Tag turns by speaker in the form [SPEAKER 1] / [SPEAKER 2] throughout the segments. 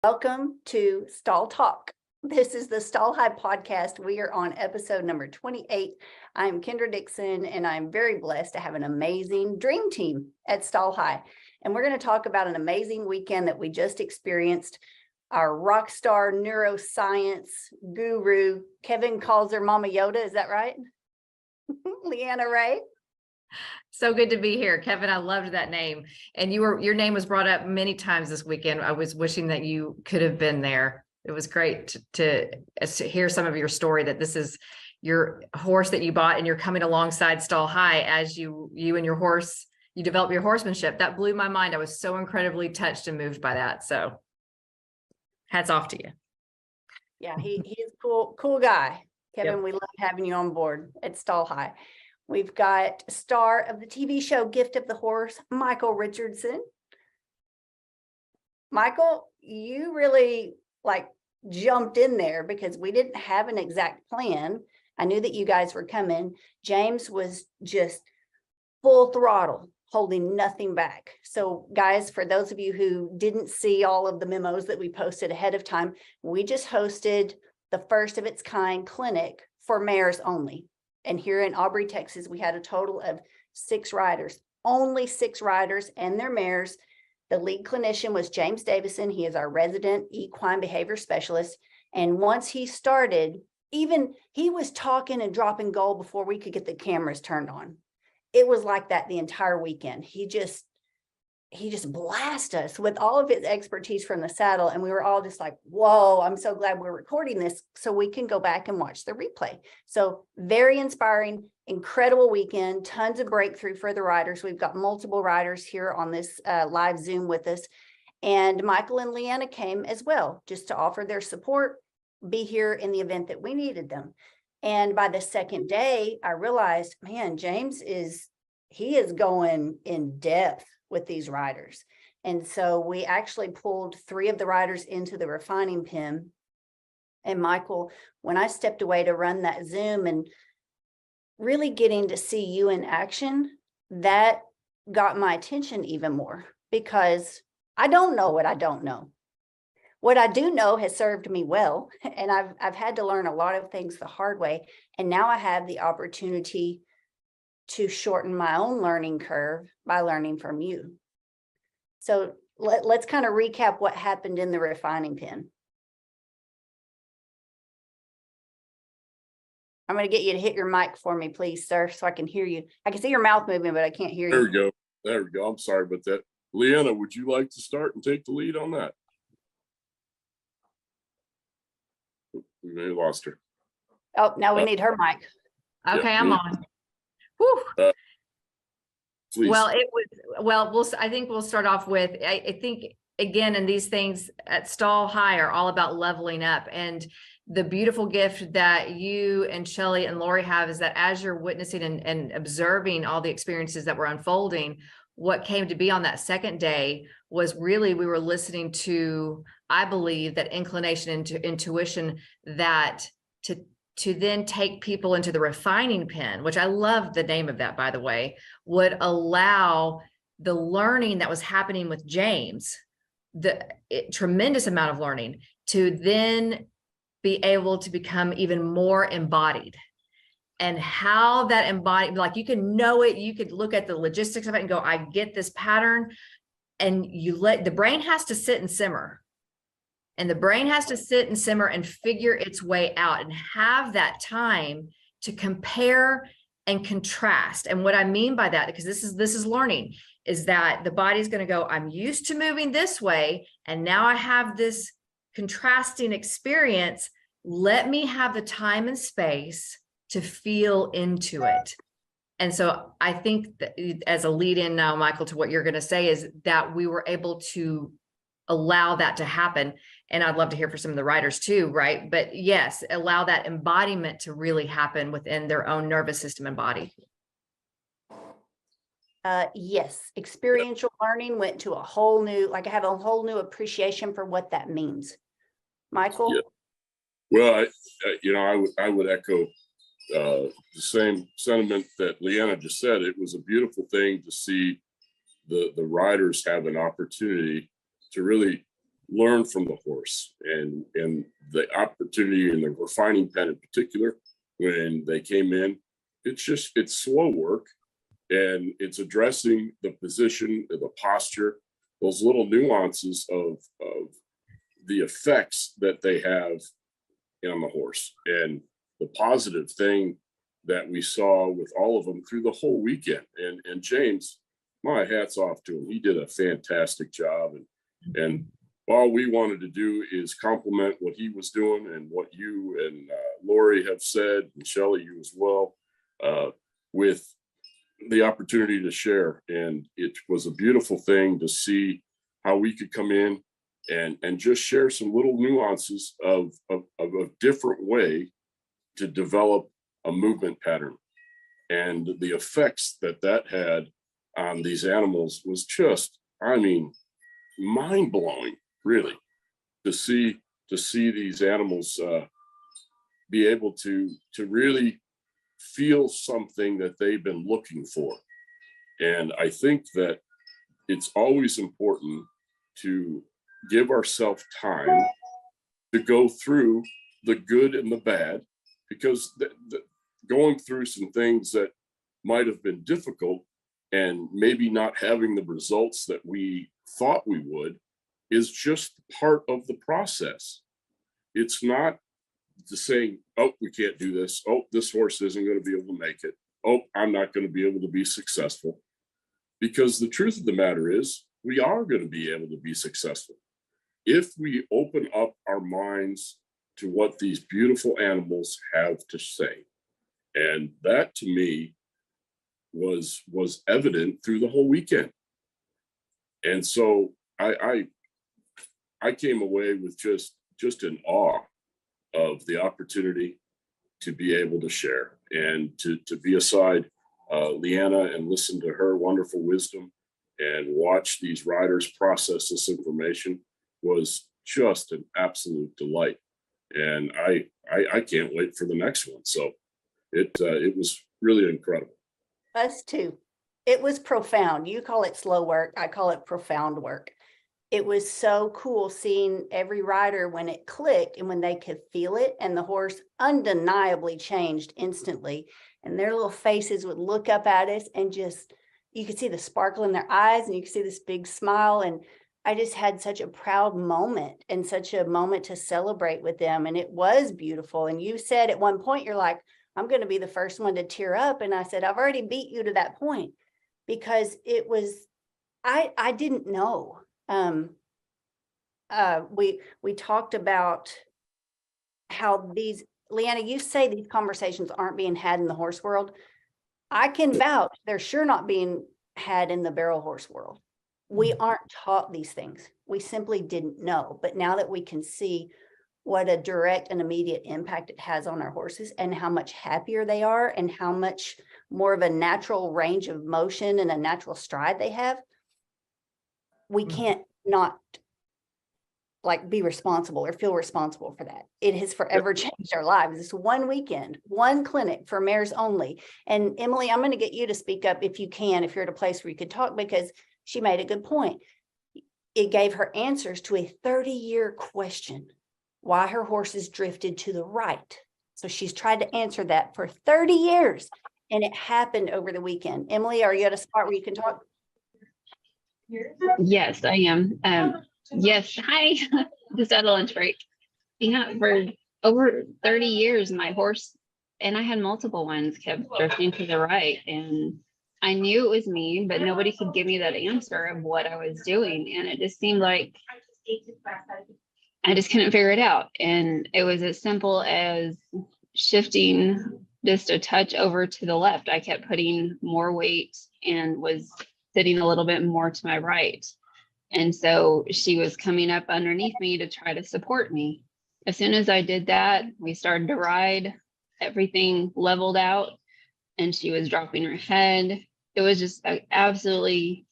[SPEAKER 1] Welcome to Stall Talk. This is the Stall High podcast. We are on episode number 28. I'm Kendra Dixon, and I'm very blessed to have an amazing dream team at Stall High. And we're going to talk about an amazing weekend that we just experienced. Our rock star neuroscience guru, Kevin calls her Mama Yoda. Is that right? Leanna Ray.
[SPEAKER 2] So good to be here, Kevin. I loved that name. And your name was brought up many times this weekend. I was wishing that you could have been there. It was great to hear some of your story, that this is your horse that you bought and you're coming alongside Stall High as you and your horse, you develop your horsemanship. That blew my mind. I was so incredibly touched and moved by that. So hats off to you.
[SPEAKER 1] Yeah, he's a cool guy. Kevin,
[SPEAKER 2] Yep.
[SPEAKER 1] We love having you on board at Stall High. We've got star of the TV show Gift of the Horse, Michael Richardson. Michael, you really jumped in there because we didn't have an exact plan. I knew that you guys were coming. James was just full throttle, holding nothing back. So guys, for those of you who didn't see all of the memos that we posted ahead of time, we just hosted the first of its kind clinic for mares only. And here in Aubrey, Texas, we had a total of 6 riders, only 6 riders and their mares. The lead clinician was James Davison. He is our resident equine behavior specialist. And once he started, even he was talking and dropping gold before we could get the cameras turned on. It was like that the entire weekend. He just blasted us with all of his expertise from the saddle. And we were all just like, whoa, I'm so glad we're recording this so we can go back and watch the replay. So very inspiring, incredible weekend, tons of breakthrough for the riders. We've got multiple riders here on this live Zoom with us. And Michael and Leanna came as well, just to offer their support, be here in the event that we needed them. And by the second day, I realized, man, James is going in depth with these riders. And so we actually pulled 3 of the riders into the refining pen. And Michael, when I stepped away to run that Zoom and really getting to see you in action, that got my attention even more, because I don't know what I don't know. What I do know has served me well, and I've had to learn a lot of things the hard way. And now I have the opportunity to shorten my own learning curve by learning from you. So let's kind of recap what happened in the refining pen. I'm going to get you to hit your mic for me, please, sir, so I can hear you. I can see your mouth moving, but I can't hear
[SPEAKER 3] There
[SPEAKER 1] you.
[SPEAKER 3] we go. There we go. I'm sorry about that. Leanna, would you like to start and take the lead on that? We may have lost her.
[SPEAKER 1] Oh, now we need her mic.
[SPEAKER 2] Okay,
[SPEAKER 3] Yeah.
[SPEAKER 2] I'm on. Whew.
[SPEAKER 3] Please.
[SPEAKER 2] I think we'll start off with, I think, again, and these things at Stall High are all about leveling up. And the beautiful gift that you and Shelly and Lori have is that as you're witnessing and observing all the experiences that were unfolding, what came to be on that second day was really, we were listening to, I believe, that inclination into intuition, that to then take people into the refining pen, which I love the name of that, by the way, would allow the learning that was happening with James, tremendous amount of learning, to then be able to become even more embodied. And how that embodied, like, you can know it, you could look at the logistics of it and go, I get this pattern. And you let the brain has to sit and simmer. And the brain has to sit and simmer and figure its way out and have that time to compare and contrast. And what I mean by that, because this is learning, is that the body's going to go, I'm used to moving this way, and now I have this contrasting experience. Let me have the time and space to feel into it. And so I think that, as a lead in now, Michael, to what you're going to say, is that we were able to allow that to happen. And I'd love to hear from some of the writers too, right? But yes, allow that embodiment to really happen within their own nervous system and body.
[SPEAKER 1] Yes, experiential learning went to a whole new, I have a whole new appreciation for what that means. Michael?
[SPEAKER 3] Yeah. Well, I would echo the same sentiment that Leanna just said. It was a beautiful thing to see the riders have an opportunity to really learn from the horse, and the opportunity and the refining pen in particular, when they came in, it's slow work, and it's addressing the position, the posture, those little nuances of the effects that they have on the horse. And the positive thing that we saw with all of them through the whole weekend, and James, my hat's off to him. He did a fantastic job, and all we wanted to do is compliment what he was doing and what you and Lori have said, and Shelley, you as well, with the opportunity to share. And it was a beautiful thing to see how we could come in and just share some little nuances of a different way to develop a movement pattern. And the effects that had on these animals was just, I mean, mind blowing, really, to see these animals be able to really feel something that they've been looking for. And I think that it's always important to give ourselves time to go through the good and the bad, because going through some things that might have been difficult and maybe not having the results that we thought we would is just part of the process. It's not to saying, oh, we can't do this. Oh, this horse isn't going to be able to make it. Oh, I'm not going to be able to be successful. Because the truth of the matter is, we are going to be able to be successful if we open up our minds to what these beautiful animals have to say. And that, to me, was evident through the whole weekend. And so I came away with just in awe of the opportunity to be able to share and to be aside Leanna and listen to her wonderful wisdom and watch these riders process this information was just an absolute delight. And I can't wait for the next one. So it was really incredible.
[SPEAKER 1] Us too. It was profound. You call it slow work. I call it profound work. It was so cool seeing every rider when it clicked and when they could feel it, and the horse undeniably changed instantly. And their little faces would look up at us, and just, you could see the sparkle in their eyes, and you could see this big smile. And I just had such a proud moment and such a moment to celebrate with them. And it was beautiful. And you said at one point, you're like, I'm going to be the first one to tear up. And I said, I've already beat you to that point, because it was, I didn't know. We talked about how these, Leanna, you say these conversations aren't being had in the horse world. I can vouch they're sure not being had in the barrel horse world. We aren't taught these things. We simply didn't know. But now that we can see what a direct and immediate impact it has on our horses, and how much happier they are, and how much more of a natural range of motion and a natural stride they have, we can't not like be responsible or feel responsible for that. It has forever changed our lives. This one weekend, one clinic for mares only. And Emily, I'm going to get you to speak up if you can, if you're at a place where you could talk, because she made a good point. It gave her answers to a 30-year question, why her horses drifted to the right. So she's tried to answer that for 30 years, and it happened over the weekend. Emily, are you at a spot where you can talk?
[SPEAKER 4] Yes, I am. Yes, hi. Just at a lunch break. Yeah, for over 30 years, my horse, and I had multiple ones, kept drifting to the right. And I knew it was me, but nobody could give me that answer of what I was doing. And it just seemed like I just couldn't figure it out. And it was as simple as shifting just a touch over to the left. I kept putting more weight and was sitting a little bit more to my right. And so she was coming up underneath me to try to support me. As soon as I did that, we started to ride, everything leveled out, and she was dropping her head. It was just an absolutely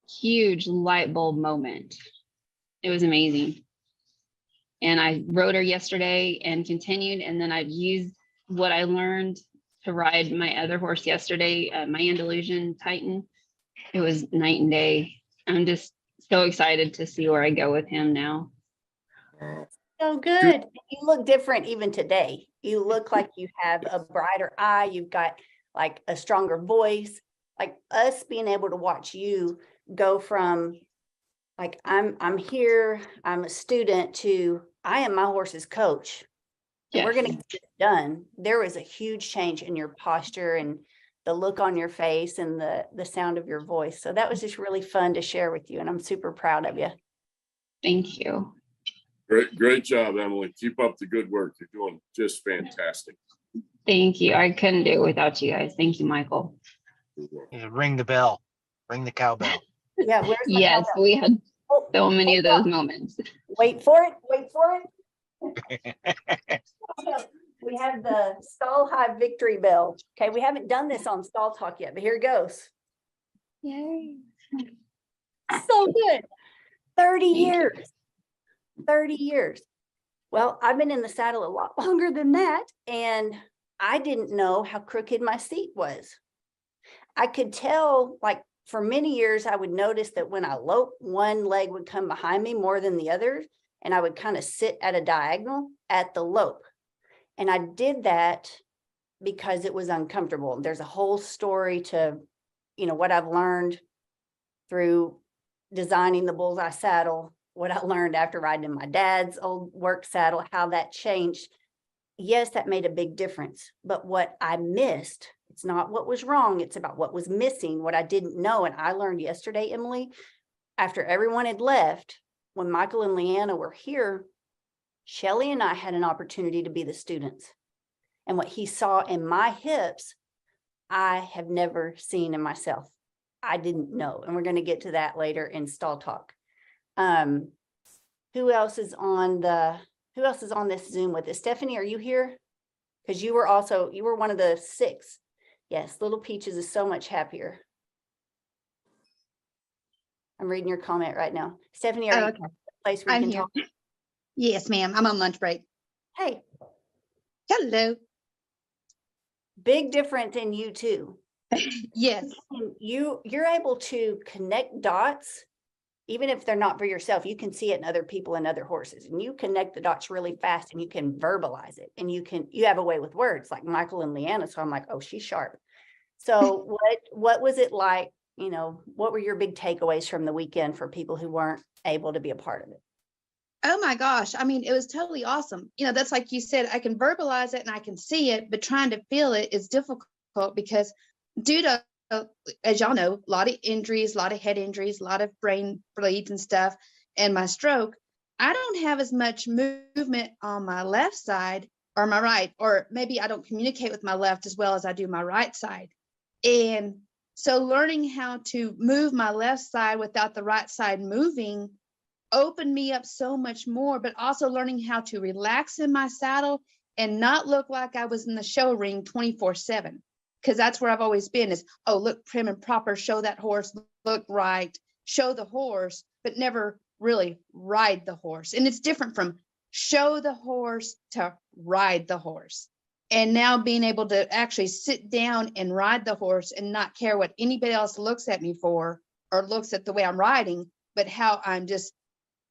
[SPEAKER 4] huge light bulb moment. It was amazing. And I rode her yesterday and continued, and then I've used what I learned to ride my other horse yesterday, my Andalusian Titan. It was night and day. I'm just so excited to see where I go with him now.
[SPEAKER 1] So good. You look different even today. You look like you have a brighter eye. You've got like a stronger voice. Like us being able to watch you go from like I'm here, I'm a student to I am my horse's coach. And we're
[SPEAKER 4] Yes.
[SPEAKER 1] gonna get this done. There was a huge change in your posture and the look on your face and the sound of your voice. So that was just really fun to share with you. And I'm super proud of you.
[SPEAKER 4] Thank you.
[SPEAKER 3] Great job, Emily. Keep up the good work. You're doing just fantastic.
[SPEAKER 4] Thank you. I couldn't do it without you guys. Thank you, Michael.
[SPEAKER 5] You ring the bell, ring the cowbell.
[SPEAKER 1] Yeah, where's my
[SPEAKER 4] Yes,
[SPEAKER 1] cowbell?
[SPEAKER 4] we had
[SPEAKER 1] Oh,
[SPEAKER 4] so many of
[SPEAKER 1] hold
[SPEAKER 4] those
[SPEAKER 1] on.
[SPEAKER 4] moments.
[SPEAKER 1] Wait for it, wait for it. We have the Stall High victory bell. Okay, we haven't done this on Stall Talk yet, but here it goes.
[SPEAKER 4] Yay.
[SPEAKER 1] So good. 30
[SPEAKER 4] Thank you.
[SPEAKER 1] years. 30 years. Well, I've been in the saddle a lot longer than that, and I didn't know how crooked my seat was. I could tell, like, for many years, I would notice that when I loped, one leg would come behind me more than the other, and I would kind of sit at a diagonal at the lope. And I did that because it was uncomfortable. There's a whole story to, what I've learned through designing the Bullseye saddle, what I learned after riding in my dad's old work saddle, how that changed. Yes, that made a big difference. But what I missed, it's not what was wrong, it's about what was missing, what I didn't know. And I learned yesterday, Emily, after everyone had left, when Michael and Leanna were here, Shelly and I had an opportunity to be the students. And what he saw in my hips, I have never seen in myself. I didn't know. And we're going to get to that later in Stall Talk. Who else is on this Zoom with us? Stephanie, are you here? Because you were one of the 6. Yes, Little Peaches is so much happier. I'm reading your comment right now. Stephanie, are you
[SPEAKER 6] okay.
[SPEAKER 1] in a place where you
[SPEAKER 6] I'm
[SPEAKER 1] can
[SPEAKER 6] here.
[SPEAKER 1] talk?
[SPEAKER 6] Yes, ma'am. I'm on lunch break.
[SPEAKER 1] Hey,
[SPEAKER 6] Hello.
[SPEAKER 1] big difference in you too.
[SPEAKER 6] Yes.
[SPEAKER 1] You're able to connect dots, even if they're not for yourself. You can see it in other people and other horses, and you connect the dots really fast, and you can verbalize it, and you have a way with words like Michael and Leanna. So I'm like, oh, she's sharp. So what was it like? What were your big takeaways from the weekend for people who weren't able to be a part of it?
[SPEAKER 6] Oh my gosh. I mean, it was totally awesome. That's like you said, I can verbalize it and I can see it, but trying to feel it is difficult because due to, as y'all know, a lot of injuries, a lot of head injuries, a lot of brain bleeds and stuff, and my stroke, I don't have as much movement on my left side or my right, or maybe I don't communicate with my left as well as I do my right side. And so learning how to move my left side without the right side moving opened me up so much more, but also learning how to relax in my saddle and not look like I was in the show ring 24/7. Because that's where I've always been is, oh, look prim and proper, show that horse, look right, show the horse, but never really ride the horse. And it's different from show the horse to ride the horse. And now being able to actually sit down and ride the horse and not care what anybody else looks at me for or looks at the way I'm riding, but how I'm just,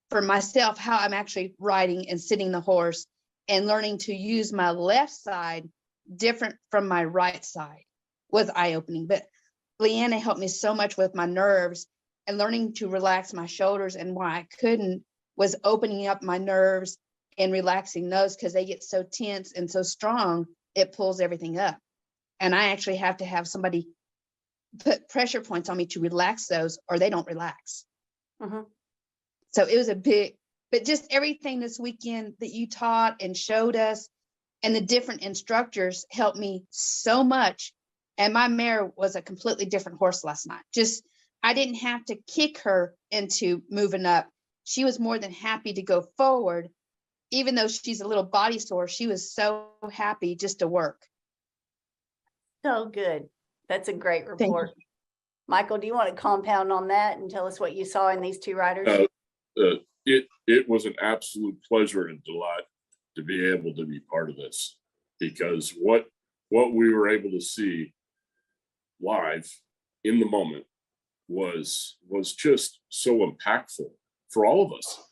[SPEAKER 6] for myself, how I'm actually riding and sitting the horse and learning to use my left side different from my right side was eye-opening. But Leanna helped me so much with my nerves and learning to relax my shoulders, and why I couldn't was opening up my nerves and relaxing those because they get so tense and so strong, it pulls everything up. And I actually have to have somebody put pressure points on me to relax those or they don't relax.
[SPEAKER 1] Mhm.
[SPEAKER 6] So it was a big, but just everything this weekend that you taught and showed us and the different instructors helped me so much. And my mare was a completely different horse last night. Just, I didn't have to kick her into moving up. She was more than happy to go forward. Even though she's a little body sore, she was so happy just to work.
[SPEAKER 1] So good. That's a great
[SPEAKER 6] Thank
[SPEAKER 1] report. Michael, do you want to compound on that and tell us what you saw in these 2 riders?
[SPEAKER 3] It was an absolute pleasure and delight to be able to be part of this, because what we were able to see live in the moment was just so impactful for all of us.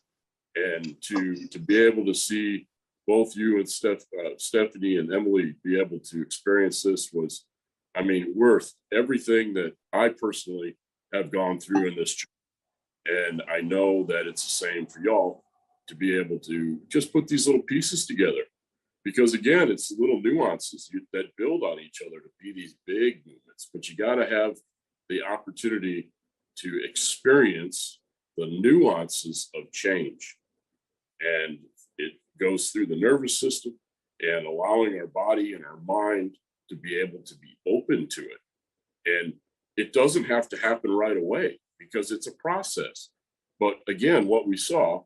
[SPEAKER 3] And to be able to see both you and Stephanie and Emily be able to experience this was, I mean, worth everything that I personally have gone through in this journey. And I know that it's the same for y'all to be able to just put these little pieces together. Because again, it's little nuances that build on each other to be these big movements. But you got to have the opportunity to experience the nuances of change. And it goes through the nervous system and allowing our body and our mind to be able to be open to it. And it doesn't have to happen right away because it's a process. But again, what we saw,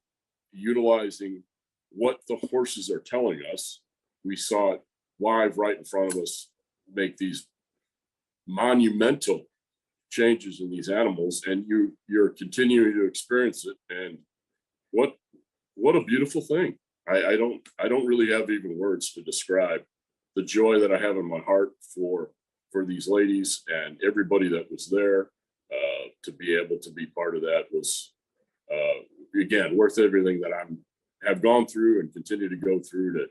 [SPEAKER 3] utilizing what the horses are telling us, we saw it live right in front of us make these monumental changes in these animals, and you're continuing to experience it. And what a beautiful thing. I don't really have even words to describe the joy that I have in my heart for these ladies and everybody that was there. To be able to be part of that was again worth everything that have gone through and continue to go through to,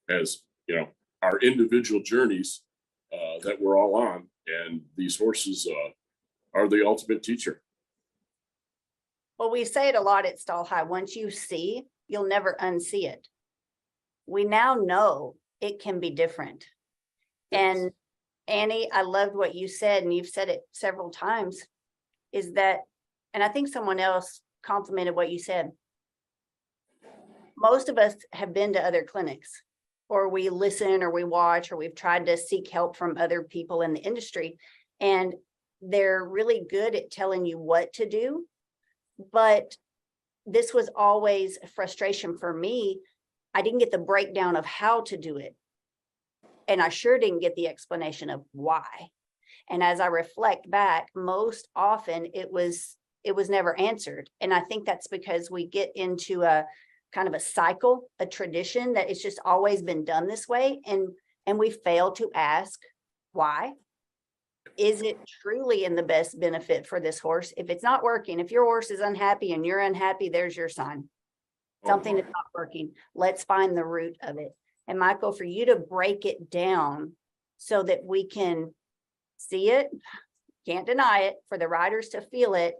[SPEAKER 3] as you know, our individual journeys that we're all on. And these horses are the ultimate teacher.
[SPEAKER 1] Well, we say it a lot at Stall High. Once you see, you'll never unsee it. We now know it can be different. And Annie, I loved what you said, and you've said it several times, is that, and I think someone else complimented what you said. Most of us have been to other clinics, or we listen, or we watch, or we've tried to seek help from other people in the industry, and they're really good at telling you what to do. But this was always a frustration for me. I didn't get the breakdown of how to do it. And I sure didn't get the explanation of why. And as I reflect back, most often it was never answered. And I think that's because we get into a kind of a cycle, a tradition that it's just always been done this way. And we fail to ask why. Is it truly in the best benefit for this horse? If it's not working, if your horse is unhappy and you're unhappy, there's your sign. Something is not working. Let's find the root of it. And Michael, for you to break it down so that we can see it, can't deny it, for the riders to feel it.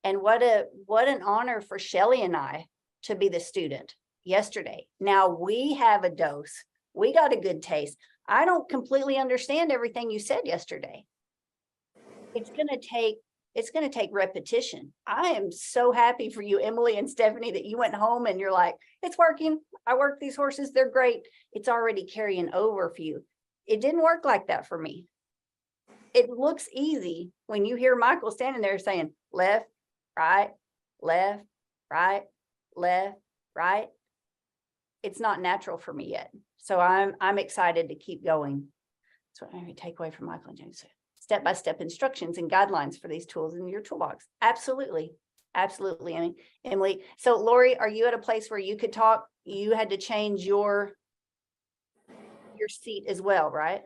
[SPEAKER 1] And what an honor for Shelly and I to be the student yesterday. Now we have a dose. We got a good taste. I don't completely understand everything you said yesterday. It's going to take repetition. I am so happy for you, Emily and Stephanie, that you went home and you're like, it's working. I work these horses. They're great. It's already carrying over for you. It didn't work like that for me. It looks easy when you hear Michael standing there saying left, right, left, right, left, right. It's not natural for me yet. So I'm excited to keep going. That's what I take away from Michael and James. Step-by-step instructions and guidelines for these tools in your toolbox. Absolutely. Absolutely. I mean, Emily. So Lori, are you at a place where you could talk? You had to change your seat as well, right?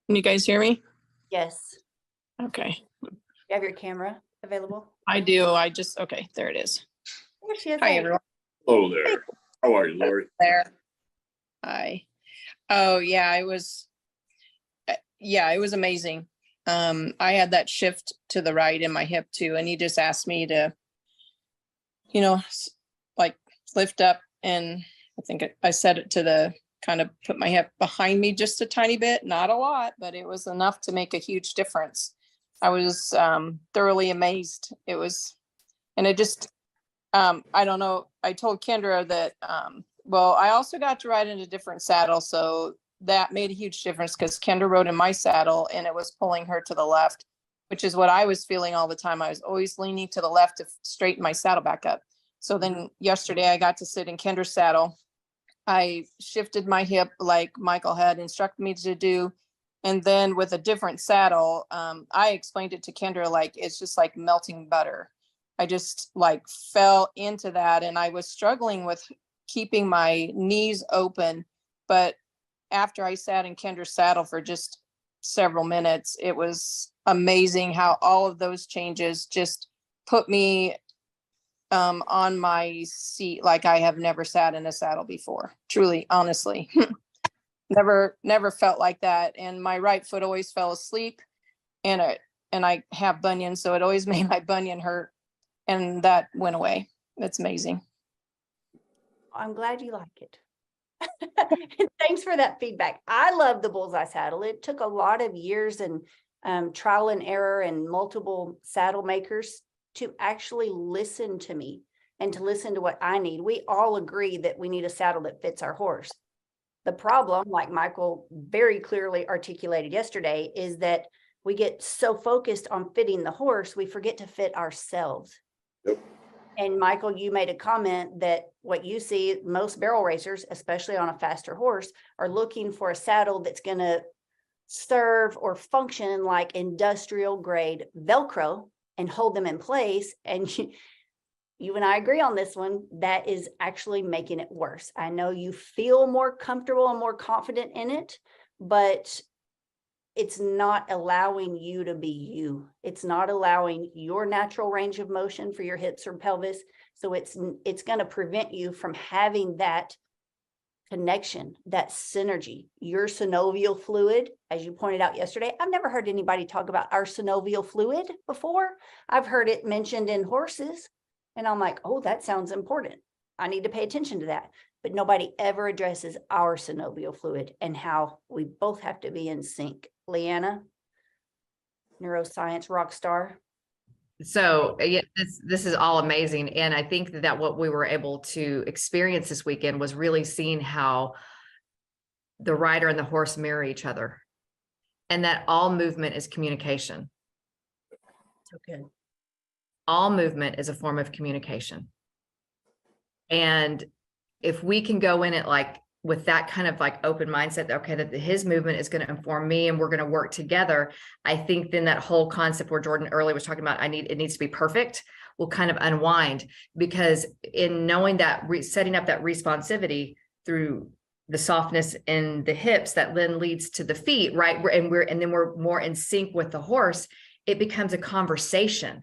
[SPEAKER 7] Can you guys hear me?
[SPEAKER 1] Yes.
[SPEAKER 7] Okay,
[SPEAKER 1] You have your camera available?
[SPEAKER 7] I do. Okay, there it is.
[SPEAKER 1] There she is.
[SPEAKER 7] Hi,
[SPEAKER 1] Hey.
[SPEAKER 7] everyone.
[SPEAKER 3] Hello there. How are you, Lori?
[SPEAKER 7] There. Hi. Oh, yeah, it was amazing. I had that shift to the right in my hip too, and he just asked me to, like lift up, and I think I said it to kind of put my hip behind me just a tiny bit, not a lot, but it was enough to make a huge difference. I was thoroughly amazed. It was, and it just, I don't know. I told Kendra that, well, I also got to ride in a different saddle. So that made a huge difference because Kendra rode in my saddle and it was pulling her to the left, which is what I was feeling all the time. I was always leaning to the left to straighten my saddle back up. So then yesterday I got to sit in Kendra's saddle. I shifted my hip like Michael had instructed me to do. And then with a different saddle, I explained it to Kendra, like, it's just like melting butter. I just like fell into that, and I was struggling with keeping my knees open, but after I sat in Kendra's saddle for just several minutes, it was amazing how all of those changes just put me on my seat like I have never sat in a saddle before. Truly, honestly. Never felt like that. And my right foot always fell asleep, and I have bunions, so it always made my bunion hurt. And that went away. It's amazing.
[SPEAKER 1] I'm glad you like it. Thanks for that feedback. I love the bullseye saddle. It took a lot of years and trial and error and multiple saddle makers to actually listen to me and to listen to what I need. We all agree that we need a saddle that fits our horse. The problem, like Michael very clearly articulated yesterday, is that we get so focused on fitting the horse, we forget to fit ourselves.
[SPEAKER 3] Yep.
[SPEAKER 1] And Michael, you made a comment that what you see, most barrel racers, especially on a faster horse, are looking for a saddle that's going to serve or function like industrial grade Velcro and hold them in place. And you and I agree on this one. That is actually making it worse. I know you feel more comfortable and more confident in it, but it's not allowing you to be you. It's not allowing your natural range of motion for your hips or pelvis. So it's going to prevent you from having that connection, that synergy. Your synovial fluid, as you pointed out yesterday, I've never heard anybody talk about our synovial fluid before. I've heard it mentioned in horses. And I'm like, oh, that sounds important. I need to pay attention to that. But nobody ever addresses our synovial fluid and how we both have to be in sync. Leanna, neuroscience rock star.
[SPEAKER 2] So yeah, this is all amazing. And I think that what we were able to experience this weekend was really seeing how the rider and the horse mirror each other, and that all movement is communication.
[SPEAKER 1] So good.
[SPEAKER 2] All movement is a form of communication. And if we can go in it like with that kind of like open mindset, okay, that his movement is going to inform me and we're going to work together, I think then that whole concept where Jordan earlier was talking about, it needs to be perfect, will kind of unwind, because in knowing that setting up that responsivity through the softness in the hips that then leads to the feet, right? And then we're more in sync with the horse. It becomes a conversation,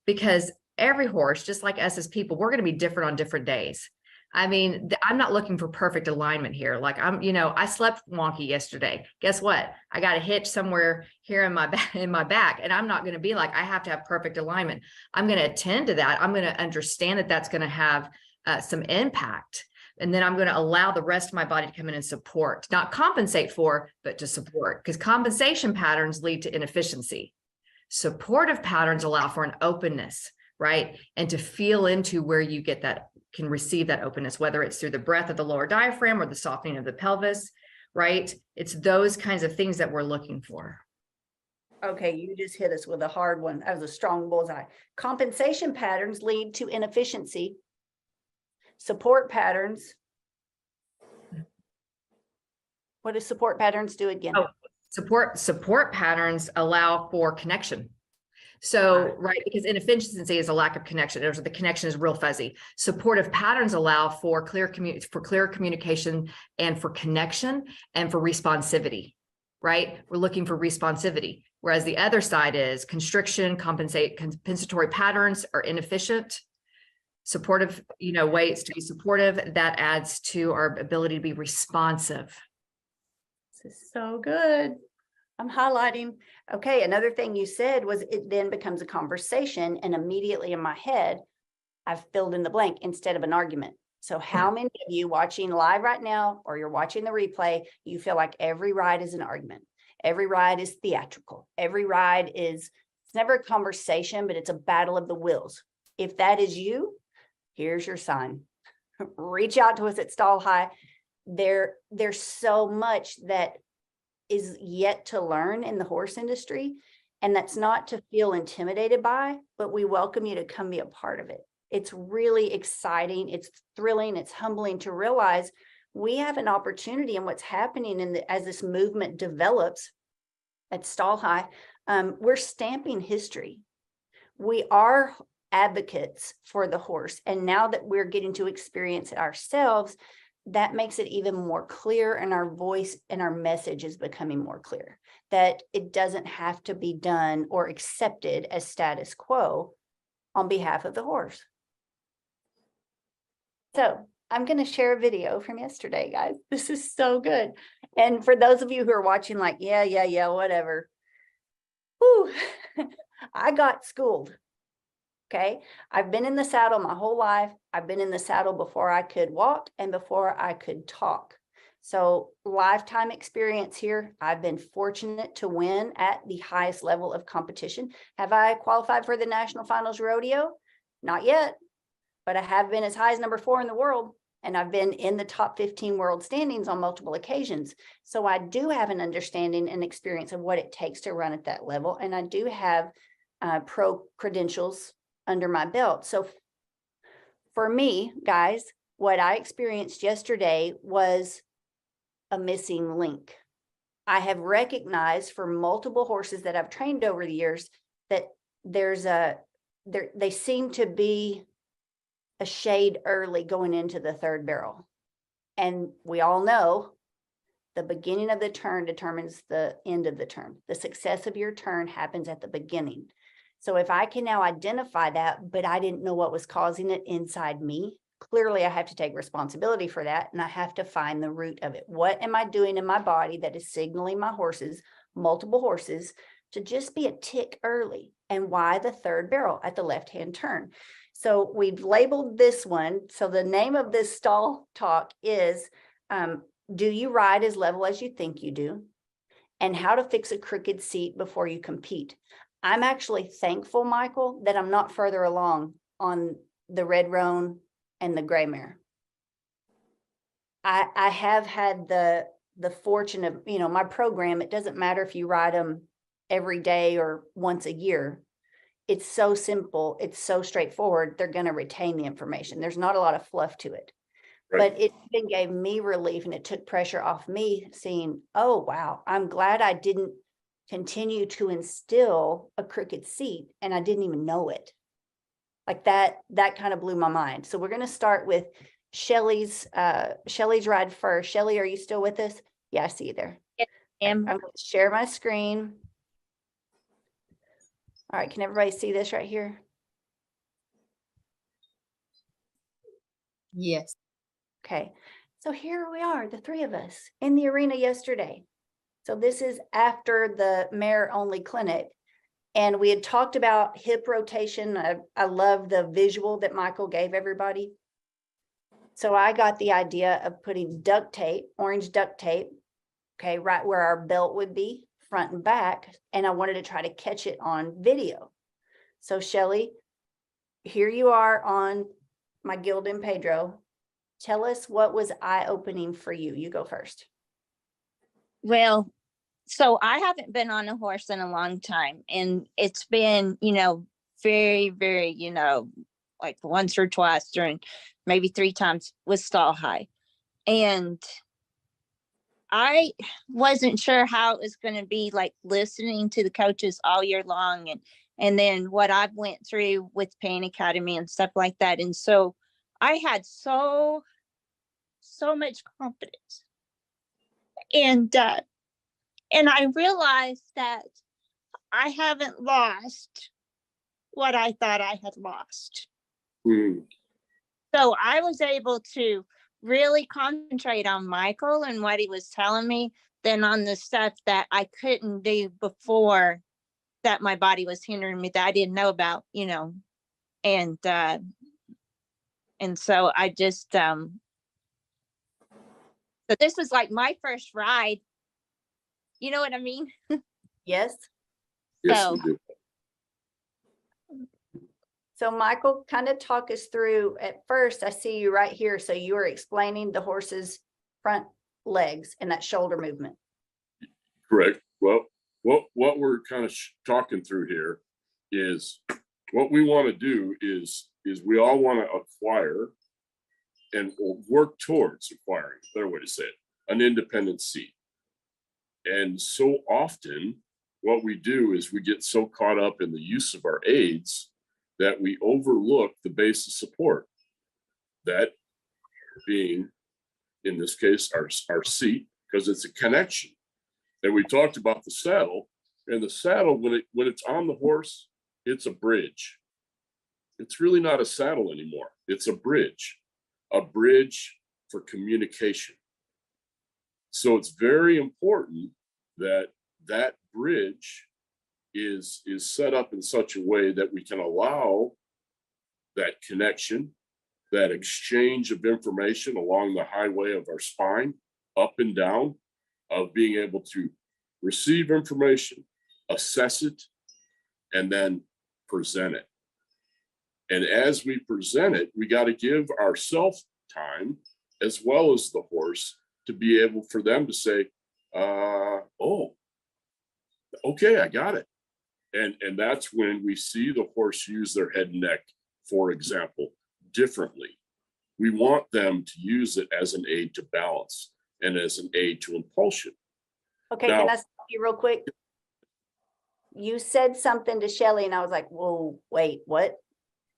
[SPEAKER 2] because every horse, just like us as people, we're going to be different on different days. I mean, I'm not looking for perfect alignment here. Like I slept wonky yesterday. Guess what? I got a hitch somewhere here in my back, and I'm not going to be like, I have to have perfect alignment. I'm going to attend to that. I'm going to understand that that's going to have some impact. And then I'm going to allow the rest of my body to come in and support, not compensate for, but to support, because compensation patterns lead to inefficiency. Supportive patterns allow for an openness, right? And to feel into where you get that, can receive that openness, whether it's through the breath of the lower diaphragm or the softening of the pelvis, right? It's those kinds of things that we're looking for.
[SPEAKER 1] Okay, you just hit us with a hard one. That was a strong bullseye. Compensation patterns lead to inefficiency. Support patterns. What do support patterns do again?
[SPEAKER 2] Oh, support patterns allow for connection. So, right, because inefficiency is a lack of connection. The connection is real fuzzy. Supportive patterns allow for clear communication and for connection and for responsivity, right? We're looking for responsivity. Whereas the other side is constriction, compensatory patterns are inefficient. Supportive, ways to be supportive, that adds to our ability to be responsive.
[SPEAKER 1] This is so good. I'm highlighting. Okay, another thing you said was it then becomes a conversation, and immediately in my head, I've filled in the blank instead of an argument. So how many of you watching live right now, or you're watching the replay, you feel like every ride is an argument? Every ride is theatrical. Every ride it's never a conversation, but it's a battle of the wills. If that is you, here's your sign. Reach out to us at Stall High. There's so much that is yet to learn in the horse industry. And that's not to feel intimidated by, but we welcome you to come be a part of it. It's really exciting. It's thrilling. It's humbling to realize we have an opportunity in what's happening as this movement develops at Stall High. We're stamping history. We are advocates for the horse. And now that we're getting to experience it ourselves, that makes it even more clear, and our voice and our message is becoming more clear, that it doesn't have to be done or accepted as status quo on behalf of the horse. So I'm going to share a video from yesterday, guys. This is so good. And for those of you who are watching, like, yeah, whatever. Whew, I got schooled. Okay. I've been in the saddle my whole life. I've been in the saddle before I could walk and before I could talk. So lifetime experience here. I've been fortunate to win at the highest level of competition. Have I qualified for the National Finals Rodeo? Not yet, but I have been as high as number 4 in the world. And I've been in the top 15 world standings on multiple occasions. So I do have an understanding and experience of what it takes to run at that level. And I do have pro credentials under my belt. So for me, guys, what I experienced yesterday was a missing link. I have recognized for multiple horses that I've trained over the years that they seem to be a shade early going into the third barrel. And we all know the beginning of the turn determines the end of the turn. The success of your turn happens at the beginning. So if I can now identify that, but I didn't know what was causing it inside me, clearly I have to take responsibility for that, and I have to find the root of it. What am I doing in my body that is signaling my horses, multiple horses, to just be a tick early? And why the third barrel at the left-hand turn? So we've labeled this one. So the name of this stall talk is, do you ride as level as you think you do? And how to fix a crooked seat before you compete. I'm actually thankful, Michael, that I'm not further along on the red roan and the gray mare. I have had the fortune of, my program. It doesn't matter if you ride them every day or once a year. It's so simple. It's so straightforward. They're going to retain the information. There's not a lot of fluff to it.
[SPEAKER 3] Right.
[SPEAKER 1] But it even gave me relief, and it took pressure off me seeing, oh, wow, I'm glad I didn't continue to instill a crooked seat and I didn't even know it. Like that kind of blew my mind. So we're going to start with Shelly's ride first. Shelly, are you still with us? Yeah, I see you there. I'm going to share my screen. All right, can everybody see this right here?
[SPEAKER 2] Yes.
[SPEAKER 1] Okay, so here we are, the 3 of us in the arena yesterday. So this is after the mare only clinic. And we had talked about hip rotation. I love the visual that Michael gave everybody. So I got the idea of putting duct tape, orange duct tape, okay, right where our belt would be, front and back. And I wanted to try to catch it on video. So Shelly, here you are on my Gildan Pedro. Tell us what was eye-opening for you. You go first.
[SPEAKER 8] Well, so I haven't been on a horse in a long time, and it's been, very, very, like once or twice during maybe 3 times with stall high. And I wasn't sure how it was going to be like listening to the coaches all year long, and then what I've went through with Pain Academy and stuff like that. And so I had so much confidence. And I realized that I haven't lost what I thought I had lost.
[SPEAKER 3] Hmm.
[SPEAKER 8] So I was able to really concentrate on Michael and what he was telling me than on the stuff that I couldn't do before, that my body was hindering me, that I didn't know about, and so I just, so this was like my first ride. You know what I mean?
[SPEAKER 1] Yes.
[SPEAKER 3] Yes,
[SPEAKER 8] So-
[SPEAKER 3] we do.
[SPEAKER 1] So Michael, kind of talk us through, at first, I see you right here. So you are explaining the horse's front legs and that shoulder movement.
[SPEAKER 3] Correct. Well, what we're kind of talking through here is what we want to do is we all want to acquire and work towards acquiring, better way to say it, an independent seat. And so often what we do is we get so caught up in the use of our aids that we overlook the base of support, that being in this case, our seat, because it's a connection. And we talked about the saddle, and the saddle, when it's on the horse, it's a bridge. It's really not a saddle anymore. It's a bridge for communication. So it's very important that that bridge is set up in such a way that we can allow that connection, that exchange of information along the highway of our spine, up and down, of being able to receive information, assess it, and then present it. And as we present it, we got to give ourselves time, as well as the horse, to be able for them to say, oh, okay, I got it. And that's when we see the horse use their head and neck, for example, differently. We want them to use it as an aid to balance and as an aid to impulsion.
[SPEAKER 1] Okay,
[SPEAKER 3] Now-
[SPEAKER 1] can I stop you real quick? You said something to Shelley and I was like, whoa, wait, what?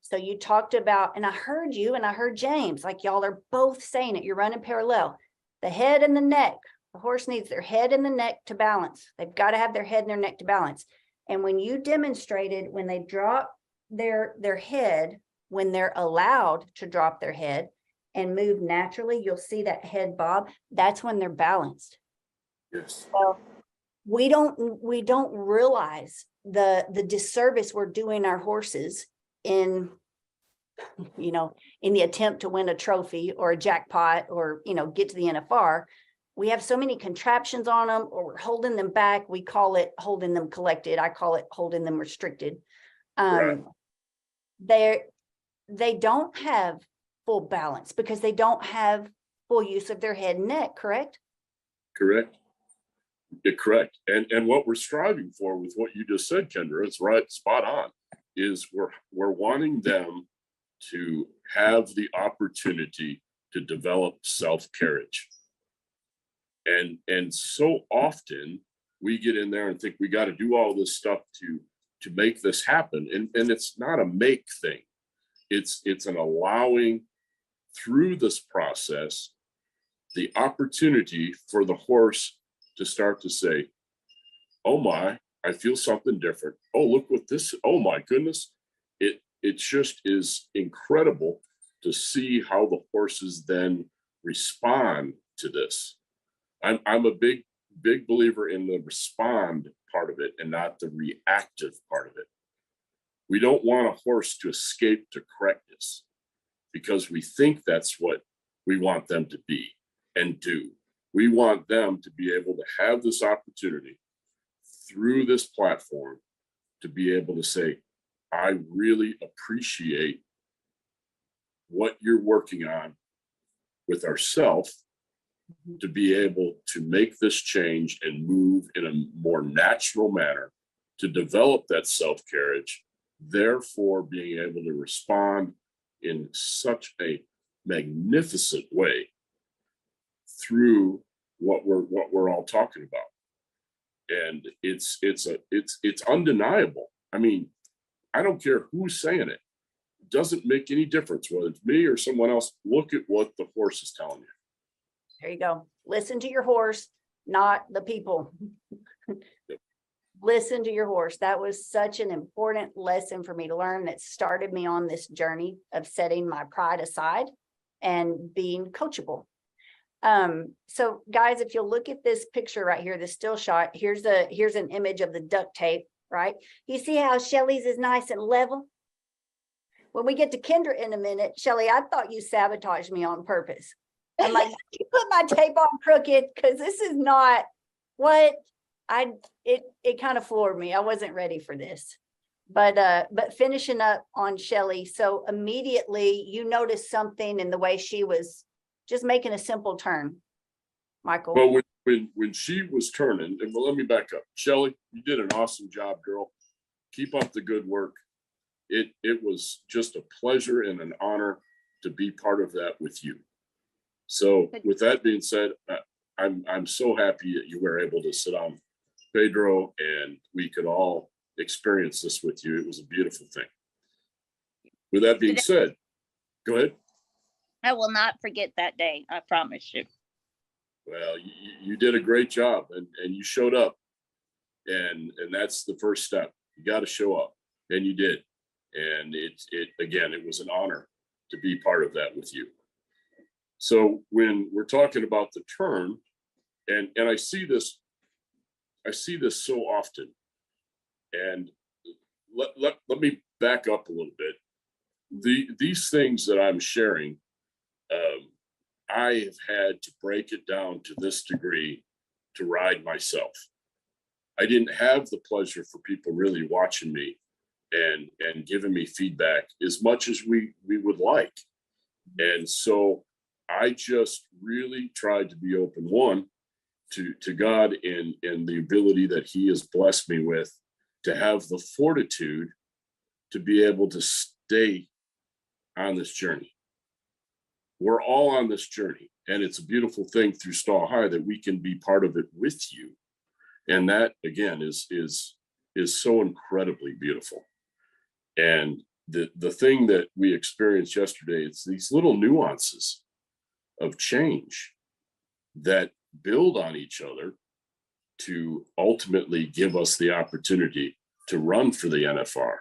[SPEAKER 1] So you talked about, and I heard you and I heard James, like y'all are both saying it, you're running parallel. The head and the neck, the horse needs their head and the neck to balance. They've got to have their head and their neck to balance. And when you demonstrated, when they drop their head, when they're allowed to drop their head and move naturally, you'll see that head bob. That's when they're balanced.
[SPEAKER 3] Yes.
[SPEAKER 1] So we don't realize the disservice we're doing our horses in, in the attempt to win a trophy or a jackpot or, get to the NFR. We have so many contraptions on them, or we're holding them back. We call it holding them collected. I call it holding them restricted.
[SPEAKER 3] Right.
[SPEAKER 1] They don't have full balance because they don't have full use of their head and neck, correct?
[SPEAKER 3] Correct. Yeah, correct. And what we're striving for with what you just said, Kendra, it's right, spot on, is we're wanting them to have the opportunity to develop self-carriage. And so often we get in there and think we got to do all this stuff to make this happen. And it's not a make thing. It's an allowing through this process the opportunity for the horse to start to say, oh my, I feel something different. Oh, look what this, oh my goodness. It just is incredible to see how the horses then respond to this. I'm a big believer in the respond part of it and not the reactive part of it. We don't want a horse to escape to correctness because we think that's what we want them to be and do. We want them to be able to have this opportunity through this platform to be able to say, I really appreciate what you're working on with ourselves to be able to make this change and move in a more natural manner to develop that self-carriage, therefore being able to respond in such a magnificent way through what we're all talking about. And it's undeniable. I mean, I don't care who's saying it. It doesn't make any difference whether it's me or someone else. Look at what the horse is telling you.
[SPEAKER 1] There you go. Listen to your horse, not the people. Listen to your horse. That was such an important lesson for me to learn that started me on this journey of setting my pride aside and being coachable. So guys, if you'll look at this picture right here, the still shot, here's an image of the duct tape, right? You see how Shelley's is nice and level? When we get to Kendra in a minute, Shelley, I thought you sabotaged me on purpose. I'm like, you put my tape on crooked because this is not what it kind of floored me. I wasn't ready for this. But finishing up on Shelley, so immediately you noticed something in the way she was just making a simple turn, Michael.
[SPEAKER 3] Well, when she was turning, and well, let me back up. Shelley, you did an awesome job, girl. Keep up the good work. It was just a pleasure and an honor to be part of that with you. So with that being said, I'm so happy that you were able to sit on Pedro and we could all experience this with you. It was a beautiful thing. With that being said, go ahead.
[SPEAKER 8] I will not forget that day. I promise you.
[SPEAKER 3] Well, you did a great job, and you showed up, and that's the first step. You got to show up, and you did. And it was an honor to be part of that with you. So when we're talking about the turn, and I see this so often, and let me back up a little bit. These things that I'm sharing, I have had to break it down to this degree to ride myself. I didn't have the pleasure for people really watching me and giving me feedback as much as we would like. And so I just really tried to be open, one, to God and the ability that He has blessed me with, to have the fortitude to be able to stay on this journey. We're all on this journey, and it's a beautiful thing through Stall High that we can be part of it with you. And that, again, is so incredibly beautiful. And the thing that we experienced yesterday, it's these little nuances of change that build on each other to ultimately give us the opportunity to run for the NFR,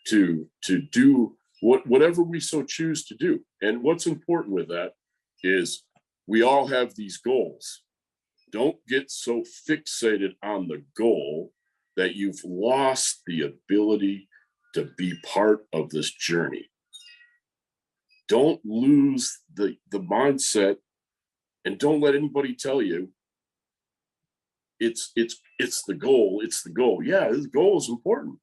[SPEAKER 3] to do whatever we so choose to do. And what's important with that is we all have these goals. Don't get so fixated on the goal that you've lost the ability to be part of this journey. Don't lose the mindset, and don't let anybody tell you it's the goal. It's the goal. Yeah, the goal is important,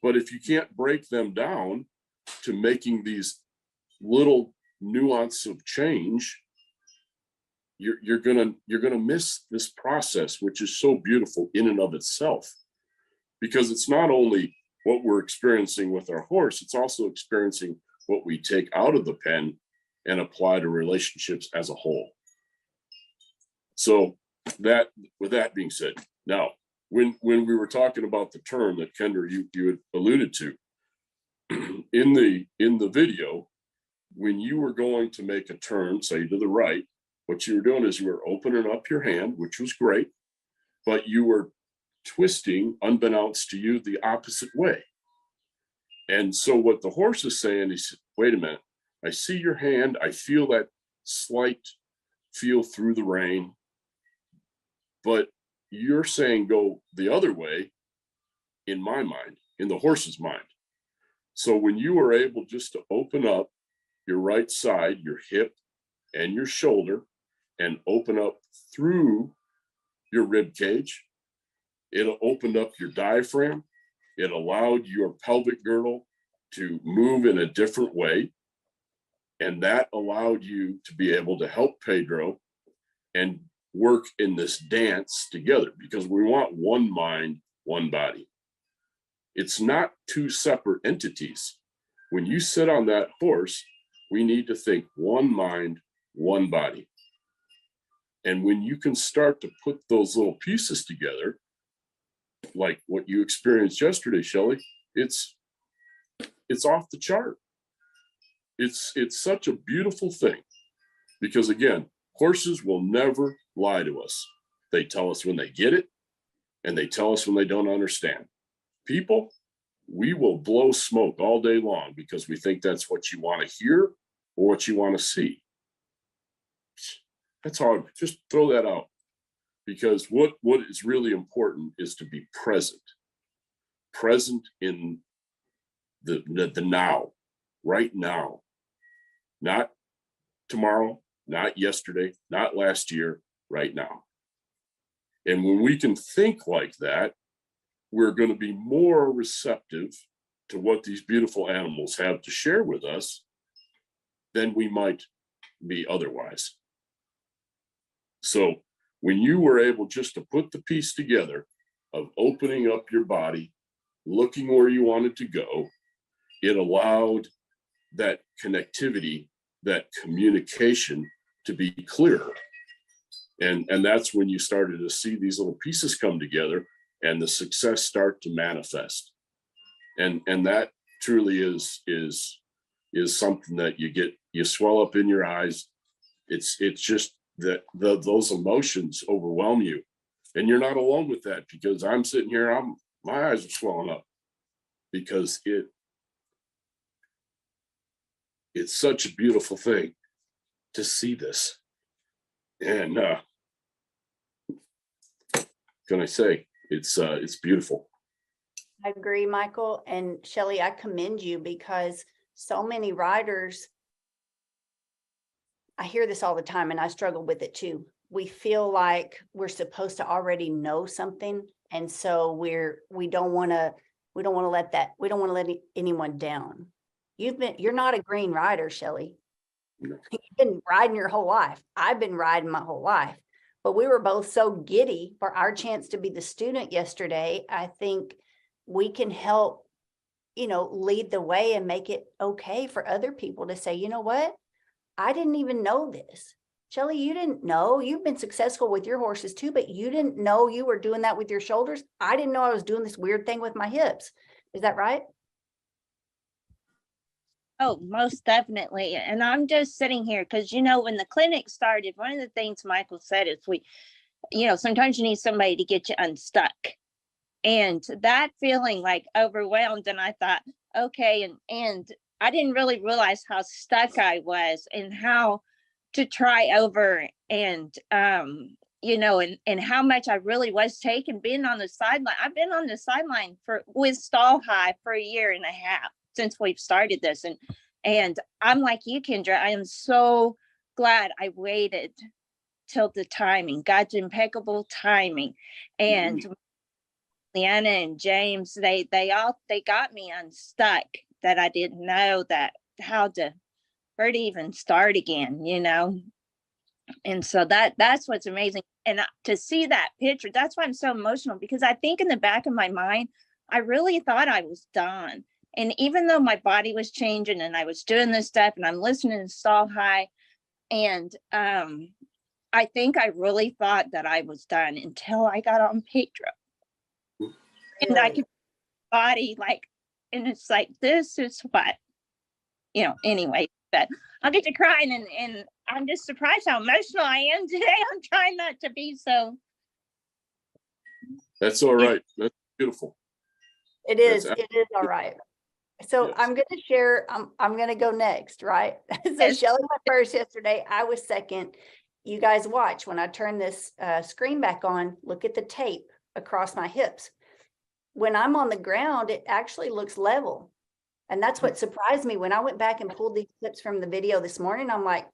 [SPEAKER 3] but if you can't break them down to making these little nuance of change, you're gonna miss this process, which is so beautiful in and of itself, because it's not only what we're experiencing with our horse, it's also experiencing what we take out of the pen and apply to relationships as a whole. So that, with that being said, now when we were talking about the turn that Kendra you had alluded to in the video, when you were going to make a turn, say to the right, what you were doing is you were opening up your hand, which was great, but you were twisting, unbeknownst to you, the opposite way. And so what the horse is saying is, wait a minute, I see your hand, I feel that slight feel through the rein, but you're saying go the other way in my mind, in the horse's mind. So when you were able just to open up your right side, your hip and your shoulder, and open up through your rib cage, it opened up your diaphragm. It allowed your pelvic girdle to move in a different way. And that allowed you to be able to help Pedro and work in this dance together, because we want one mind, one body. It's not two separate entities. When you sit on that horse, we need to think one mind, one body. And when you can start to put those little pieces together, like what you experienced yesterday, Shelley, it's off the chart. It's such a beautiful thing, because again, horses will never lie to us. They tell us when they get it, and they tell us when they don't understand. People, we will blow smoke all day long because we think that's what you want to hear or what you want to see. That's hard. Just throw that out, because what is really important is to be present in the now, right now, not tomorrow, not yesterday, not last year, right now. And when we can think like that, we're going to be more receptive to what these beautiful animals have to share with us than we might be otherwise. So when you were able just to put the piece together of opening up your body, looking where you wanted to go, it allowed that connectivity, that communication to be clearer. And that's when you started to see these little pieces come together and the success start to manifest. And that truly is something that you get you swell up in your eyes. It's just that those emotions overwhelm you. And you're not alone with that, because I'm sitting here, my eyes are swelling up because it's such a beautiful thing to see this. And can I say it's beautiful.
[SPEAKER 1] I agree, Michael. And Shelley, I commend you because so many riders, I hear this all the time and I struggle with it too. We feel like we're supposed to already know something. And so we don't want to let anyone down. You're not a green rider, Shelley.
[SPEAKER 3] No.
[SPEAKER 1] You've been riding your whole life. I've been riding my whole life, but we were both so giddy for our chance to be the student yesterday. I think we can help, lead the way and make it okay for other people to say, you know what? I didn't even know this. Shelley, you didn't know. You've been successful with your horses too, but you didn't know you were doing that with your shoulders. I didn't know I was doing this weird thing with my hips. Is that right?
[SPEAKER 8] Oh, most definitely. And I'm just sitting here because, when the clinic started, one of the things Michael said is sometimes you need somebody to get you unstuck. And that feeling like overwhelmed. And I thought, okay. And I didn't really realize how stuck I was and how to try over and, and how much I really was taking being on the sideline. I've been on the sideline with Stall High for 1.5 years since we've started this. And I'm like you, Kendra, I am so glad I waited till the timing, God's impeccable timing. And Leanna and James, they got me unstuck that I didn't know where to even start again, And so that's what's amazing. And to see that picture, that's why I'm so emotional, because I think in the back of my mind, I really thought I was done. And even though my body was changing and I was doing this stuff and I'm listening to Stall High, and I think I really thought that I was done until I got on Pedro. And I could body and it's like, this is what, anyway, but I'll get to crying and I'm just surprised how emotional I am today. I'm trying not to be so.
[SPEAKER 3] That's all right. That's beautiful.
[SPEAKER 1] It is all right. So
[SPEAKER 3] Yes.
[SPEAKER 1] I'm going to share, I'm going to go next, right? So
[SPEAKER 8] Yes.
[SPEAKER 1] Shelley went first yesterday. I was second. You guys watch when I turn this screen back on, look at the tape across my hips. When I'm on the ground, it actually looks level. And that's what surprised me when I went back and pulled these clips from the video this morning. I'm like,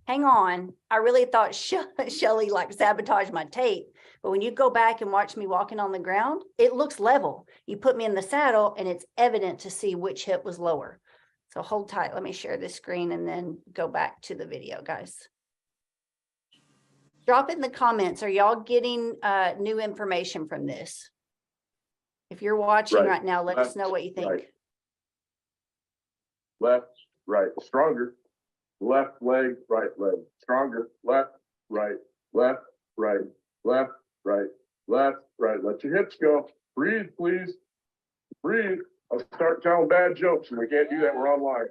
[SPEAKER 1] hang on. I really thought Shelley sabotaged my tape. But when you go back and watch me walking on the ground, it looks level. You put me in the saddle and it's evident to see which hip was lower. So hold tight. Let me share this screen and then go back to the video, guys. Drop it in the comments. Are y'all getting new information from this? If you're watching right now, let us know what you think.
[SPEAKER 3] Right. Left, right, stronger. Left leg, right leg, stronger. Left, right, left, right, left, right, left, right. Let your hips go. Breathe, please. Breathe. I'll start telling bad jokes and we can't do that. We're online.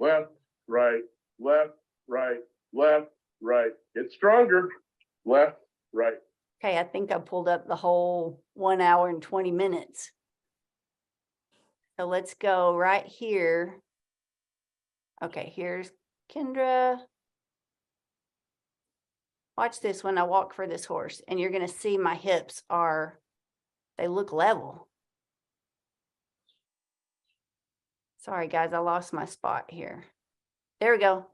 [SPEAKER 3] Left, right, left, right, left, right. Get stronger. Left, right.
[SPEAKER 1] Okay, I think I pulled up the whole 1 hour and 20 minutes. So let's go right here. Okay, here's Kendra. Watch this when I walk for this horse, and you're going to see my hips they look level. Sorry, guys, I lost my spot here. There we go.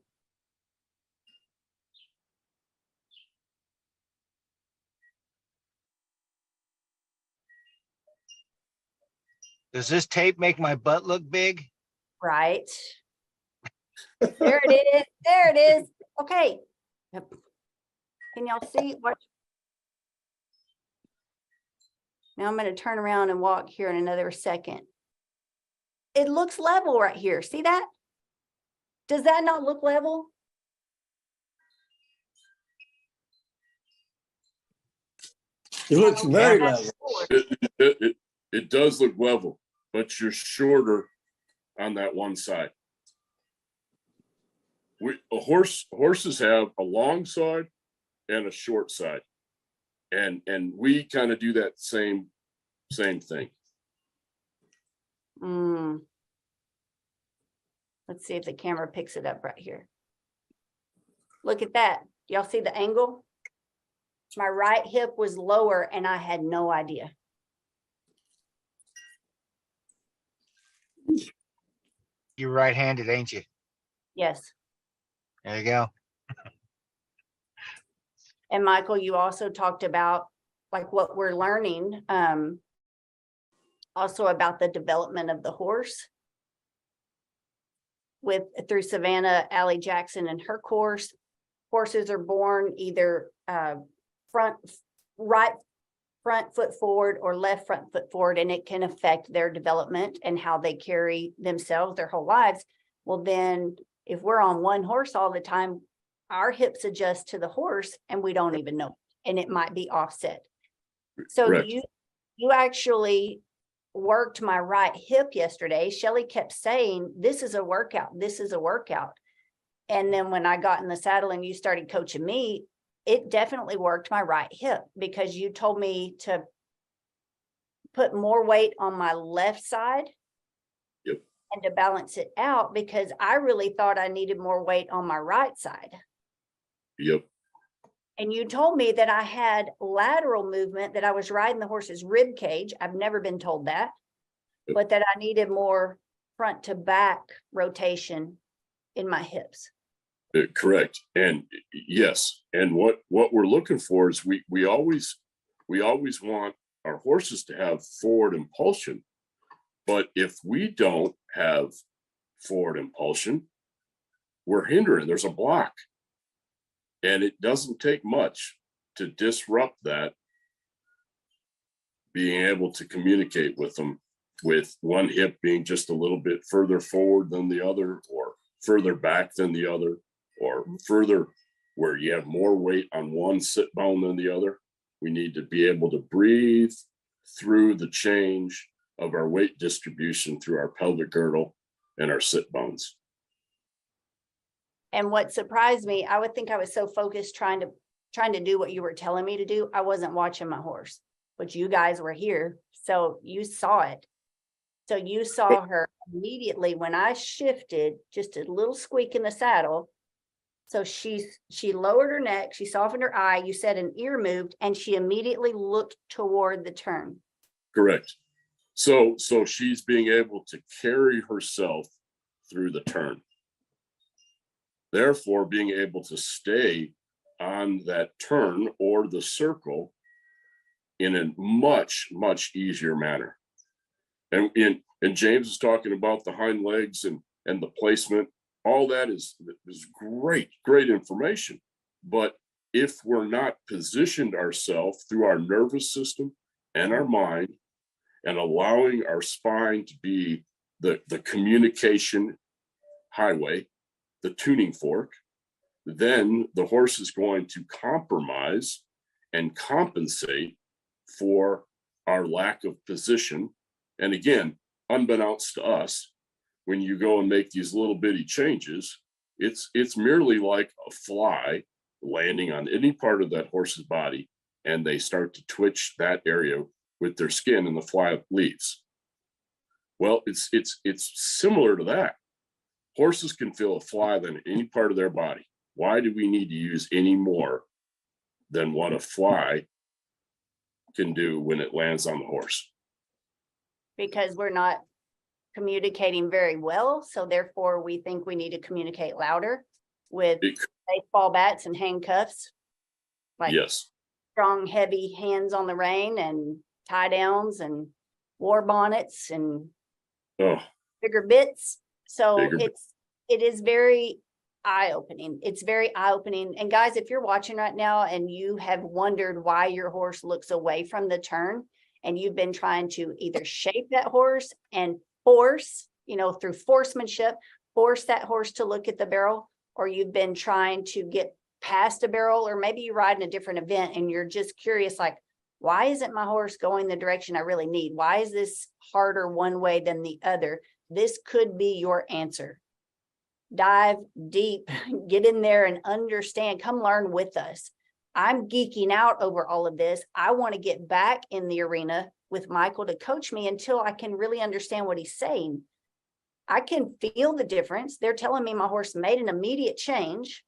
[SPEAKER 5] Does this tape make my butt look big?
[SPEAKER 1] Right. There it is. There it is. Okay. Yep. Can y'all see? Watch. Now I'm going to turn around and walk here in another second. It looks level right here. See that? Does that not look level?
[SPEAKER 9] It looks very
[SPEAKER 1] Okay.
[SPEAKER 9] level.
[SPEAKER 3] It does look level, but you're shorter on that one side. horses have a long side and a short side. And we kind of do that same thing.
[SPEAKER 1] Let's see if the camera picks it up right here. Look at that. Y'all see the angle? My right hip was lower and I had no idea.
[SPEAKER 5] You're right-handed, ain't you?
[SPEAKER 1] Yes.
[SPEAKER 5] There you go.
[SPEAKER 1] And Michael, you also talked about like what we're learning, also about the development of the horse through Savannah Allie Jackson and her course. Horses are born either right front foot forward or left front foot forward, and it can affect their development and how they carry themselves their whole lives. Well, then if we're on one horse all the time, our hips adjust to the horse and we don't even know, and it might be offset. So
[SPEAKER 3] Correct.
[SPEAKER 1] you actually worked my right hip yesterday. Shelley kept saying, this is a workout. This is a workout. And then when I got in the saddle and you started coaching me, it definitely worked my right hip, because you told me to put more weight on my left side.
[SPEAKER 3] Yep.
[SPEAKER 1] And to balance it out, because I really thought I needed more weight on my right side.
[SPEAKER 3] Yep.
[SPEAKER 1] And you told me that I had lateral movement, that I was riding the horse's rib cage. I've never been told that,
[SPEAKER 3] Yep.
[SPEAKER 1] but that I needed more front to back rotation in my hips.
[SPEAKER 3] Correct. And yes, and what we're looking for is we always want our horses to have forward impulsion, but if we don't have forward impulsion, we're hindering. There's a block, and it doesn't take much to disrupt that. Being able to communicate with them, with one hip being just a little bit further forward than the other, or further back than the other, or further where you have more weight on one sit bone than the other. We need to be able to breathe through the change of our weight distribution through our pelvic girdle and our sit bones.
[SPEAKER 1] And what surprised me, I would think I was so focused trying to do what you were telling me to do. I wasn't watching my horse, but you guys were here, so you saw it. So you saw her immediately when I shifted, just a little squeak in the saddle. So she lowered her neck, she softened her eye, you said an ear moved, and she immediately looked toward the turn.
[SPEAKER 3] Correct. So she's being able to carry herself through the turn. Therefore, being able to stay on that turn or the circle in a much, much easier manner. And James is talking about the hind legs and the placement. All that is great information. But if we're not positioned ourselves through our nervous system and our mind, and allowing our spine to be the communication highway, the tuning fork, then the horse is going to compromise and compensate for our lack of position. And again, unbeknownst to us, when you go and make these little bitty changes, it's merely like a fly landing on any part of that horse's body, and they start to twitch that area with their skin, and the fly leaves. Well, it's similar to that. Horses can feel a fly than any part of their body. Why do we need to use any more than what a fly can do when it lands on the horse?
[SPEAKER 1] Because we're not communicating very well. So therefore we think we need to communicate louder with baseball bats and handcuffs. Like
[SPEAKER 3] Yes.
[SPEAKER 1] strong, heavy hands on the rein and tie downs and war bonnets and bigger bits. So it is very eye-opening. It's very eye-opening. And guys, if you're watching right now and you have wondered why your horse looks away from the turn, and you've been trying to either shape that horse and force, through horsemanship, force that horse to look at the barrel, or you've been trying to get past a barrel, or maybe you ride in a different event and you're just curious, like, why isn't my horse going the direction I really need? Why is this harder one way than the other? This could be your answer. dive deep, get in there and understand, come learn with us. I'm geeking out over all of this. I want to get back in the arena with Michael to coach me until I can really understand what he's saying. I can feel the difference. They're telling me my horse made an immediate change.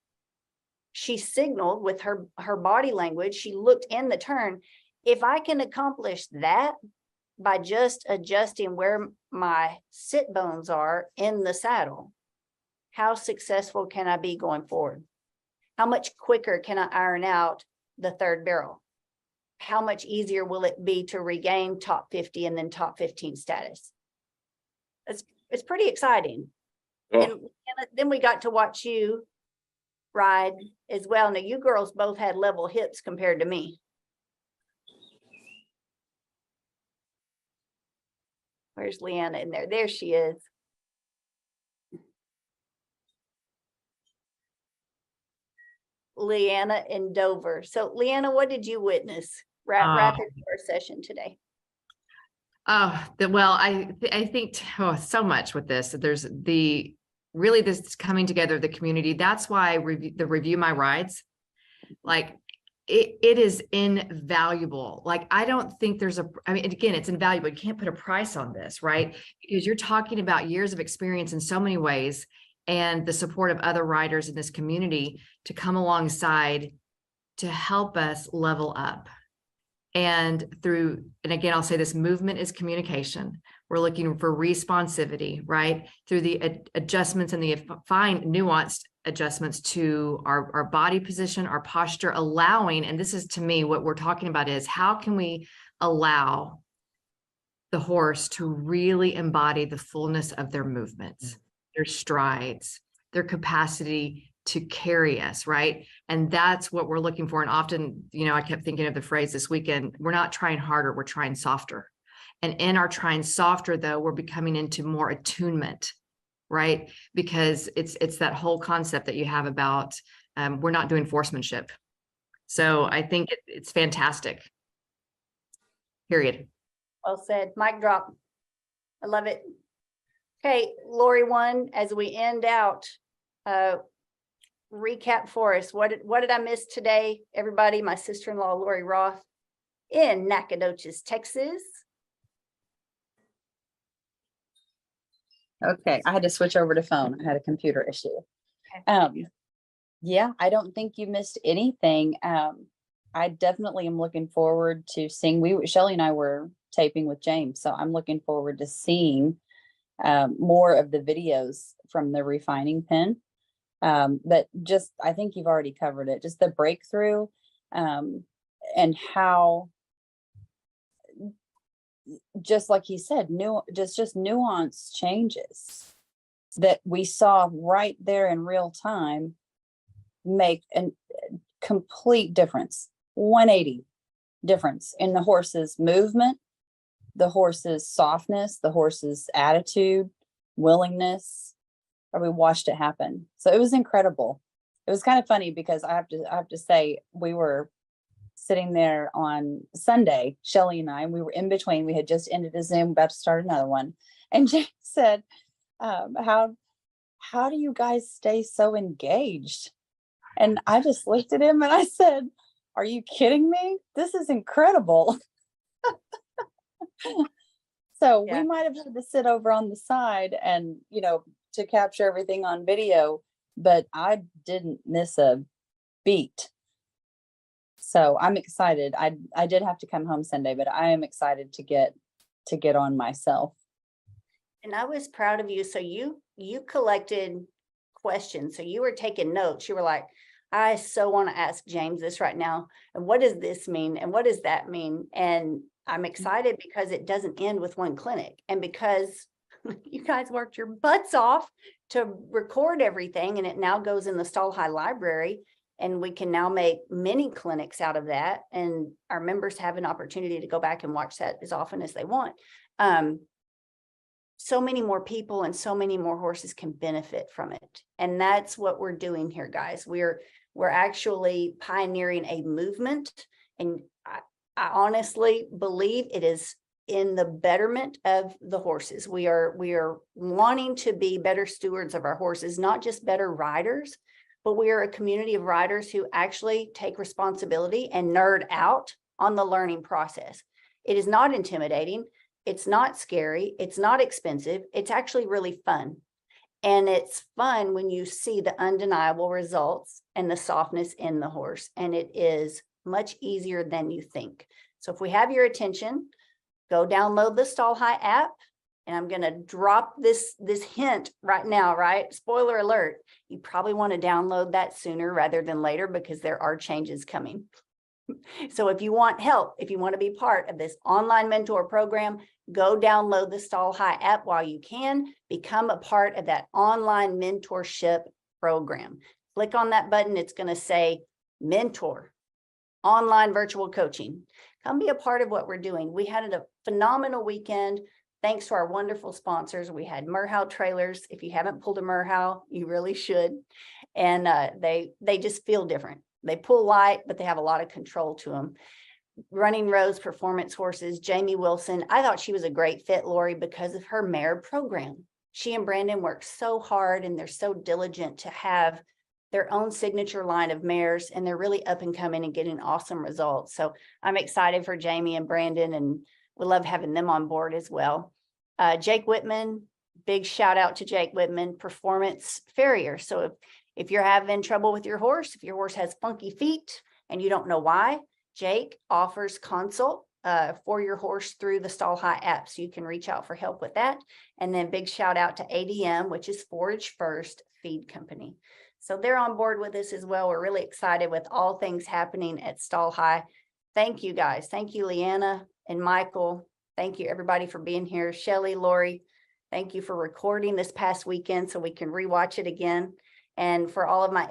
[SPEAKER 1] She signaled with her body language. She looked in the turn. If I can accomplish that by just adjusting where my sit bones are in the saddle, how successful can I be going forward? How much quicker can I iron out the third barrel? How much easier will it be to regain top 50 and then top 15 status? It's pretty exciting.
[SPEAKER 3] Oh,
[SPEAKER 1] And then we got to watch you ride as well. Now you girls both had level hips compared to me. Where's Leanna in there? There she is. Leanna in Dover. So Leanna, what did you witness? Rapid fire session today.
[SPEAKER 2] Well, I think so much with this. There's this coming together of the community. That's why review my rides, like it is invaluable. Like, I don't think I mean, again, it's invaluable. You can't put a price on this, right? Because you're talking about years of experience in so many ways, and the support of other riders in this community to come alongside to help us level up. And again, I'll say this: movement is communication. We're looking for responsivity, right? Through the adjustments and the fine nuanced adjustments to our body position, our posture, allowing, and this is to me what we're talking about, is how can we allow the horse to really embody the fullness of their movements, their strides, their capacity to carry us, right? And that's what we're looking for. And often, I kept thinking of the phrase this weekend: we're not trying harder, we're trying softer. And in our trying softer, though, we're becoming into more attunement, right? Because it's that whole concept that you have about we're not doing horsemanship. So I think it's fantastic. Period.
[SPEAKER 1] Well said. Mic drop. I love it. Okay, Lori one, as we end out, recap for us. What did I miss today? Everybody, my sister-in-law, Lori Roth in Nacogdoches, Texas.
[SPEAKER 10] Okay, I had to switch over to phone. I had a computer issue. Yeah, I don't think you missed anything. I definitely am looking forward to seeing, Shelly and I were taping with James, so I'm looking forward to seeing more of the videos from the refining pen. But just, I think you've already covered it, just the breakthrough and how, just like you said, just nuance changes that we saw right there in real time make a complete difference, 180 difference in the horse's movement, the horse's softness, the horse's attitude, willingness. We watched it happen. So it was incredible. It was kind of funny because I have to say, we were sitting there on Sunday, Shelly and I, we were in between. We had just ended a Zoom, about to start another one. And James said, how do you guys stay so engaged? And I just looked at him and I said, are you kidding me? This is incredible. So
[SPEAKER 1] Yeah.
[SPEAKER 10] we might have had to sit over on the side and, to capture everything on video, but I didn't miss a beat. So I'm excited. I did have to come home Sunday, but I am excited to get on myself.
[SPEAKER 1] And I was proud of you. So you collected questions. So you were taking notes. You were like, I so want to ask James this right now. And what does this mean? And what does that mean? And I'm excited because it doesn't end with one clinic. And because you guys worked your butts off to record everything, and it now goes in the Stall High Library, and we can now make many clinics out of that. And our members have an opportunity to go back and watch that as often as they want. So many more people and so many more horses can benefit from it. And that's what we're doing here, guys. We're actually pioneering a movement. And I honestly believe it is in the betterment of the horses. We are wanting to be better stewards of our horses, not just better riders, but we are a community of riders who actually take responsibility and nerd out on the learning process. It is not intimidating. It's not scary. It's not expensive. It's actually really fun. And it's fun when you see the undeniable results and the softness in the horse. And it is much easier than you think. So if we have your attention, go download the Stall High app. And I'm going to drop this hint right now, right? Spoiler alert. You probably want to download that sooner rather than later because there are changes coming. So if you want help, if you want to be part of this online mentor program, go download the Stall High app while you can. Become a part of that online mentorship program. Click on that button. It's going to say mentor, online virtual coaching. Come be a part of what we're doing. We had a phenomenal weekend. Thanks to our wonderful sponsors. We had Merhow trailers. If you haven't pulled a Merhow, you really should. And they just feel different. They pull light, but they have a lot of control to them. Running Rose Performance Horses, Jamie Wilson. I thought she was a great fit, Lori, because of her mare program. She and Brandon work so hard and they're so diligent to have their own signature line of mares, and they're really up and coming and getting awesome results. So I'm excited for Jamie and Brandon, and we love having them on board as well. Jake Whitman, big shout out to Jake Whitman, Performance Farrier. So if you're having trouble with your horse, if your horse has funky feet and you don't know why, Jake offers consult for your horse through the Stall High app. So you can reach out for help with that. And then big shout out to ADM, which is Forage First Feed Company. So they're on board with this as well. We're really excited with all things happening at Stall High. Thank you guys. Thank you, Leanna and Michael. Thank you everybody for being here. Shelly, Lori, thank you for recording this past weekend so we can rewatch it again. And for all of my